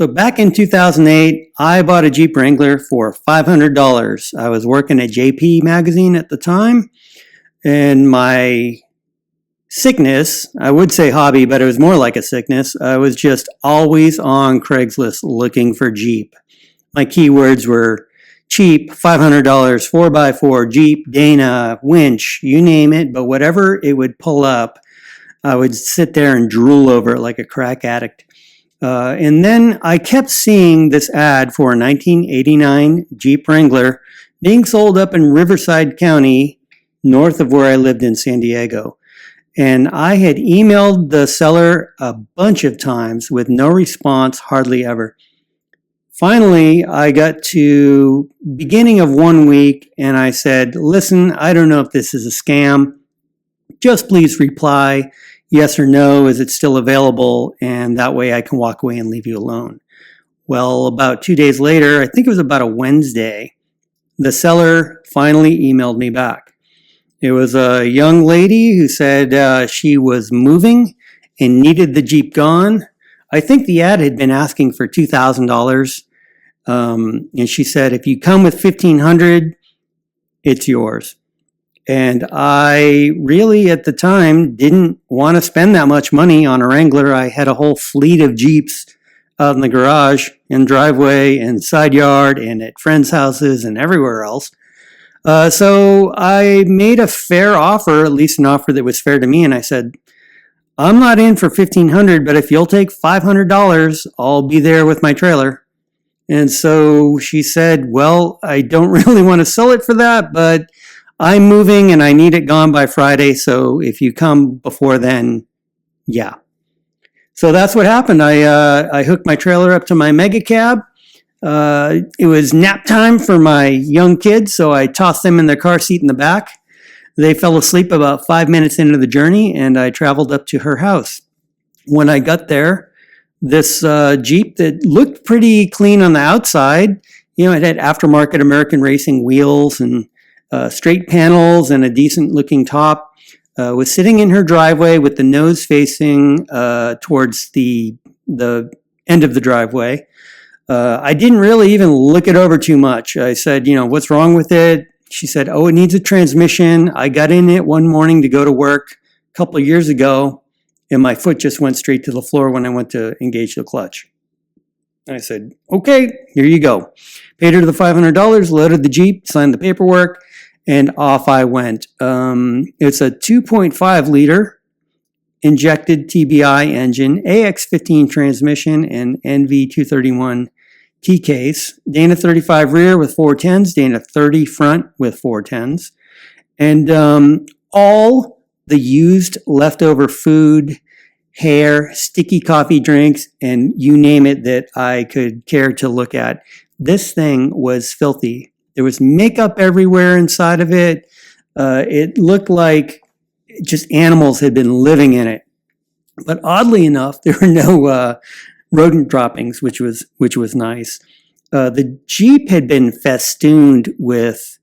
So back in 2008, I bought a Jeep Wrangler for $500. I was working at JP magazine at the time, and my sickness, I would say hobby, but it was more like a sickness. I was just always on Craigslist looking for Jeep. My keywords were cheap, $500, 4x4, Jeep, Dana, winch, you name it, but whatever it would pull up, I would sit there and drool over it like a crack addict. And then I kept seeing this ad for a 1989 Jeep Wrangler being sold up in Riverside County, north of where I lived in San Diego. And I had emailed the seller a bunch of times with no response, hardly ever. Finally, I got to beginning of 1 week and I said, listen, I don't know if this is a scam. Just please reply yes or no. Is it still available? And that way I can walk away and leave you alone. Well, about 2 days later, I think it was about a Wednesday, the seller finally emailed me back. It was a young lady who said she was moving and needed the Jeep gone. I think the ad had been asking for $2,000. And she said, if you come with $1,500, it's yours. And I really, at the time, didn't want to spend that much money on a Wrangler. I had a whole fleet of Jeeps out in the garage and driveway and side yard and at friends' houses and everywhere else. So I made a fair offer, at least an offer that was fair to me. And I said, I'm not in for $1,500, but if you'll take $500, I'll be there with my trailer. And so she said, well, I don't really want to sell it for that, but I'm moving and I need it gone by Friday. So if you come before then, yeah. So that's what happened. I hooked my trailer up to my mega cab. It was nap time for my young kids, so I tossed them in their car seat in the back. They fell asleep about 5 minutes into the journey, and I traveled up to her house. When I got there, this Jeep that looked pretty clean on the outside, it had aftermarket American racing wheels and straight panels and a decent looking top, was sitting in her driveway with the nose facing towards the end of the driveway. I didn't really even look it over too much. I said, what's wrong with it? She said, oh, it needs a transmission. I got in it one morning to go to work a couple of years ago, and my foot just went straight to the floor when I went to engage the clutch. I said, okay, here you go. Paid her the $500, loaded the Jeep, signed the paperwork, and off I went. It's a 2.5 liter injected TBI engine, AX15 transmission, and NV231 T-case, Dana 35 rear with 410s, Dana 30 front with 410s, and all the used leftover food, hair, sticky coffee drinks, and you name it that I could care to look at. This thing was filthy. There was makeup everywhere inside of it. It looked like just animals had been living in it. But oddly enough, there were no rodent droppings, which was nice. The Jeep had been festooned with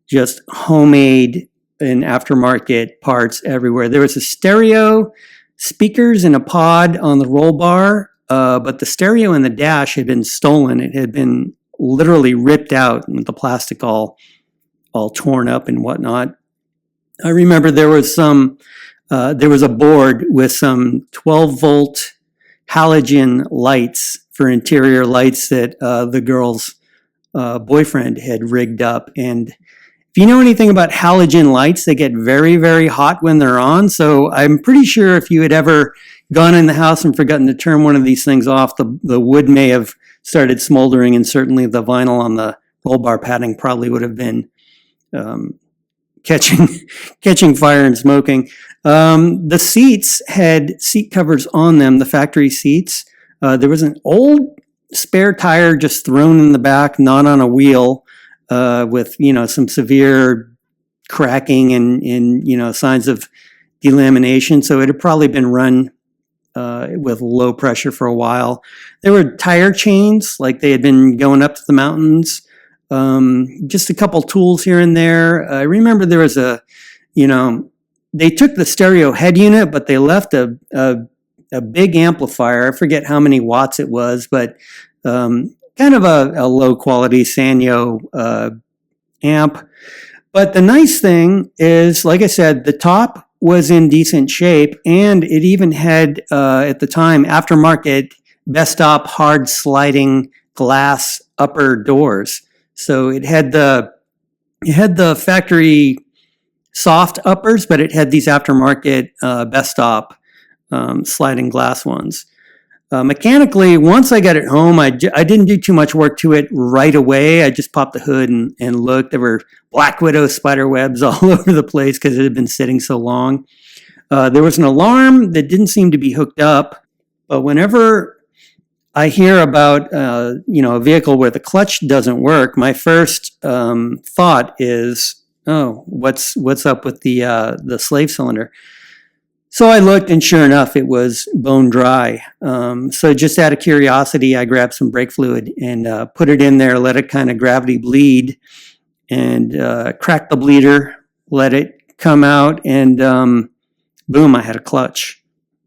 just homemade and aftermarket parts everywhere. There was a stereo, speakers, and a pod on the roll bar, but the stereo and the dash had been stolen. It had been literally ripped out with the plastic all torn up and whatnot. I remember there was a board with some 12-volt halogen lights for interior lights that the girl's boyfriend had rigged up. And if you know anything about halogen lights, they get very, very hot when they're on. So I'm pretty sure if you had ever gone in the house and forgotten to turn one of these things off, the wood may have started smoldering, and certainly the vinyl on the roll bar padding probably would have been catching fire and smoking. The seats had seat covers on them, the factory seats. There was an old spare tire just thrown in the back, not on a wheel, with, some severe cracking and signs of delamination. So it had probably been run with low pressure for a while. There were tire chains, like they had been going up to the mountains. Just a couple tools here and there. I remember there was they took the stereo head unit, but they left a a big amplifier. I forget how many watts it was, but kind of a low quality Sanyo amp. But the nice thing is, like I said, the top was in decent shape, and it even had, at the time, aftermarket Bestop hard sliding glass upper doors. So it had the factory soft uppers, but it had these aftermarket Bestop sliding glass ones. Mechanically, once I got it home, I didn't do too much work to it right away. I just popped the hood and looked. There were Black Widow spider webs all over the place because it had been sitting so long. There was an alarm that didn't seem to be hooked up, but whenever I hear about a vehicle where the clutch doesn't work, my first thought is, oh, what's up with the slave cylinder? So I looked, and sure enough, it was bone dry. So just out of curiosity, I grabbed some brake fluid and put it in there, let it kind of gravity bleed, and cracked the bleeder, let it come out, and boom, I had a clutch.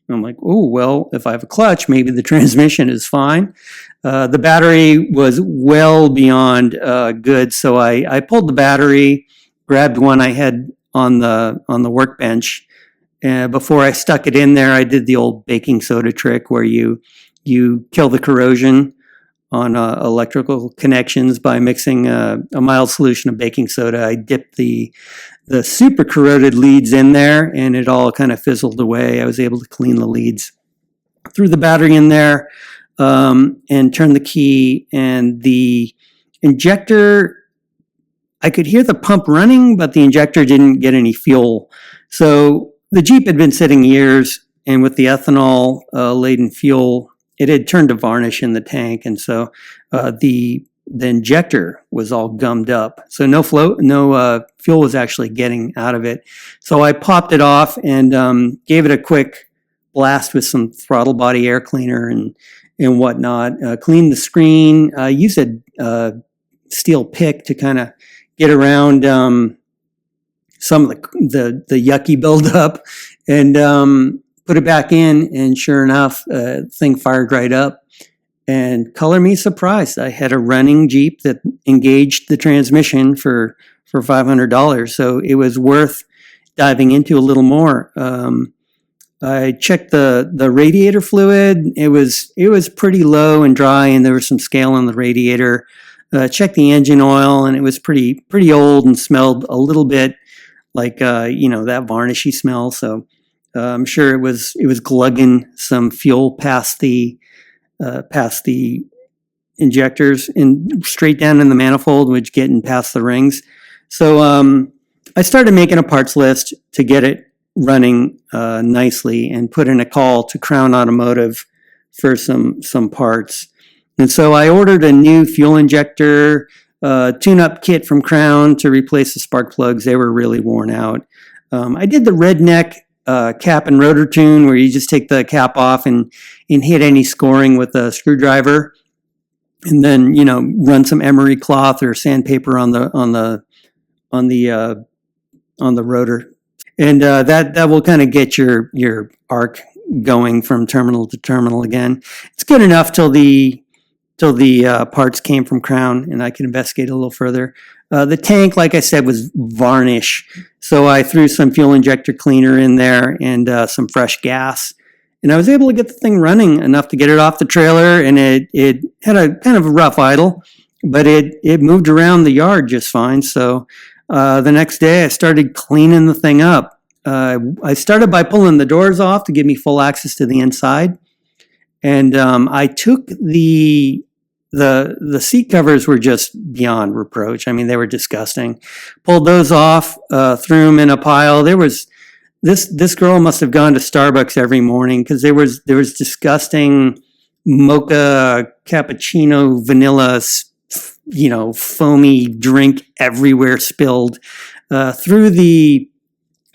I'm like, oh, well, if I have a clutch, maybe the transmission is fine. The battery was well beyond good, so I pulled the battery, grabbed one I had on the workbench. Before I stuck it in there, I did the old baking soda trick where you kill the corrosion on electrical connections by mixing a mild solution of baking soda. I dipped the super corroded leads in there, and it all kind of fizzled away. I was able to clean the leads. Threw the battery in there and turned the key, and the injector, I could hear the pump running, but the injector didn't get any fuel. So the Jeep had been sitting years, and with the ethanol laden fuel, it had turned to varnish in the tank, and so the injector was all gummed up. So no fuel was actually getting out of it. So I popped it off and gave it a quick blast with some throttle body air cleaner and whatnot. Cleaned the screen. Used a steel pick to kind of get around some of the yucky buildup, and put it back in, and sure enough, thing fired right up. And color me surprised, I had a running Jeep that engaged the transmission for $500, so it was worth diving into a little more. I checked the radiator fluid. It was pretty low and dry, and there was some scale on the radiator. Checked the engine oil, and it was pretty old and smelled a little bit like that varnishy smell. So I'm sure it was glugging some fuel past the injectors and straight down in the manifold, which getting past the rings. So I started making a parts list to get it running nicely, and put in a call to Crown Automotive for some parts. And so I ordered a new fuel injector tune-up kit from Crown to replace the spark plugs. They were really worn out. I did the redneck cap and rotor tune, where you just take the cap off and hit any scoring with a screwdriver, and then run some emery cloth or sandpaper on the rotor, and that will kind of get your arc going from terminal to terminal again. It's good enough till the parts came from Crown, and I can investigate a little further. The tank, like I said, was varnish, so I threw some fuel injector cleaner in there and some fresh gas, and I was able to get the thing running enough to get it off the trailer, and it had a kind of a rough idle, but it moved around the yard just fine. So the next day I started cleaning the thing up. I started by pulling the doors off to give me full access to the inside, and I took the seat covers were just beyond reproach. I mean, they were disgusting. Pulled those off, threw them in a pile. There was this girl must have gone to Starbucks every morning, because there was disgusting mocha, cappuccino, vanilla, foamy drink everywhere spilled. Threw the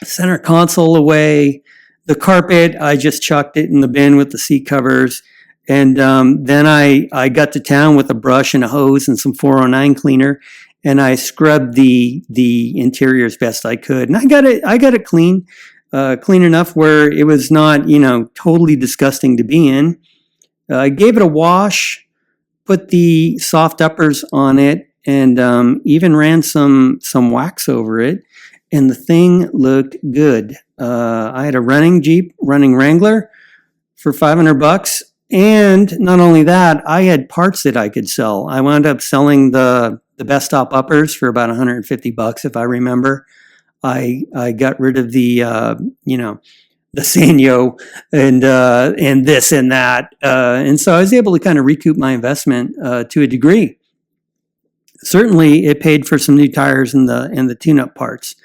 center console away. The carpet, I just chucked it in the bin with the seat covers. And then I got to town with a brush and a hose and some 409 cleaner, and I scrubbed the interior as best I could. And I got it clean. clean enough where it was not, totally disgusting to be in. I gave it a wash, put the soft uppers on it, and even ran some wax over it, and the thing looked good. I had a running Wrangler for $500, and not only that, I had parts that I could sell. I wound up selling the best stop uppers for about $150, if I remember. I got rid of the the Sanyo and this and that, and so I was able to kind of recoup my investment to a degree. Certainly, it paid for some new tires and the tune-up parts.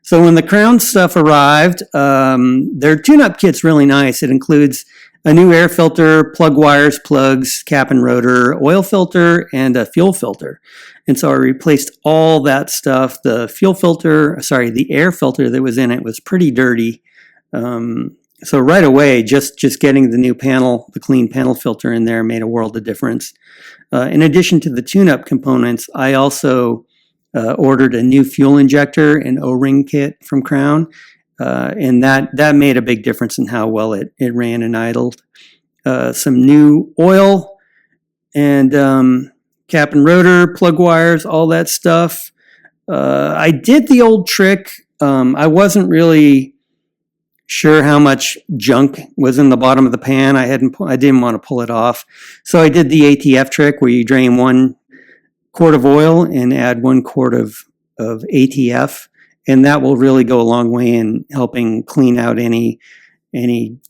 So when the Crown stuff arrived, their tune-up kit's really nice. It includes a new air filter, plug wires, plugs, cap and rotor, oil filter, and a fuel filter. And so I replaced all that stuff. The air filter that was in it was pretty dirty. So right away, just getting the clean panel filter in there made a world of difference. In addition to the tune-up components, I also ordered a new fuel injector and O-ring kit from Crown, and that made a big difference in how well it ran and idled. Some new oil and cap and rotor, plug wires, all that stuff. I did the old trick. I wasn't really sure how much junk was in the bottom of the pan. I didn't want to pull it off. So I did the ATF trick where you drain 1 quart of oil and add 1 quart of ATF. And that will really go a long way in helping clean out any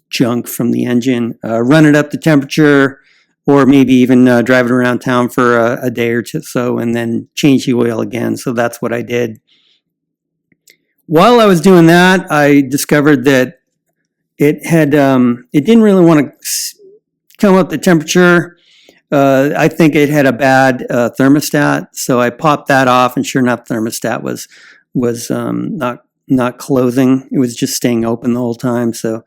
junk from the engine. Run it up to temperature, or maybe even drive it around town for a day or so, and then change the oil again. So that's what I did. While I was doing that, I discovered that it didn't really want to come up to temperature. I think it had a bad thermostat, so I popped that off, and sure enough, the thermostat was not closing. It was just staying open the whole time. So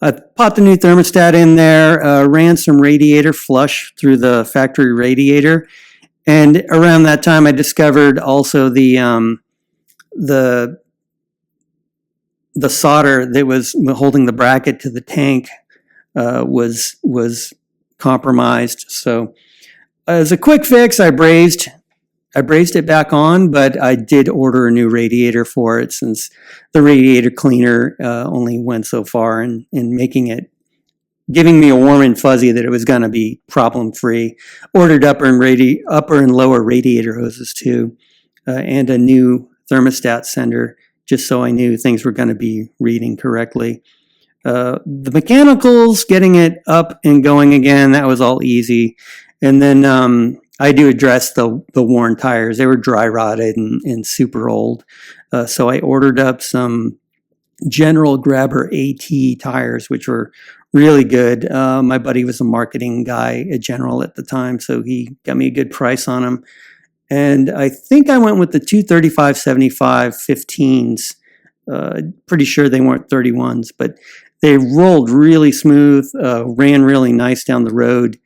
I popped a new thermostat in there, ran some radiator flush through the factory radiator, and around that time, I discovered also the solder that was holding the bracket to the tank was compromised. So as a quick fix, I brazed it back on, but I did order a new radiator for it, since the radiator cleaner only went so far in giving me a warm and fuzzy that it was going to be problem free. Ordered upper and lower radiator hoses too, and a new thermostat sender, just so I knew things were going to be reading correctly. The mechanicals, getting it up and going again, that was all easy. And then I do address the worn tires. They were dry rotted and super old. So I ordered up some General Grabber AT tires, which were really good. My buddy was a marketing guy at General at the time, so he got me a good price on them. And I think I went with the 235/75 15s. Pretty sure they weren't 31s, but they rolled really smooth, ran really nice down the road.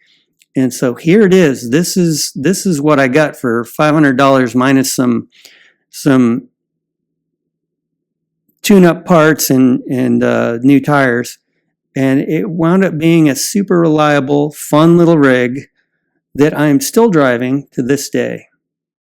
And so here it is. This is what I got for $500 minus some tune-up parts and new tires. And it wound up being a super reliable, fun little rig that I'm still driving to this day.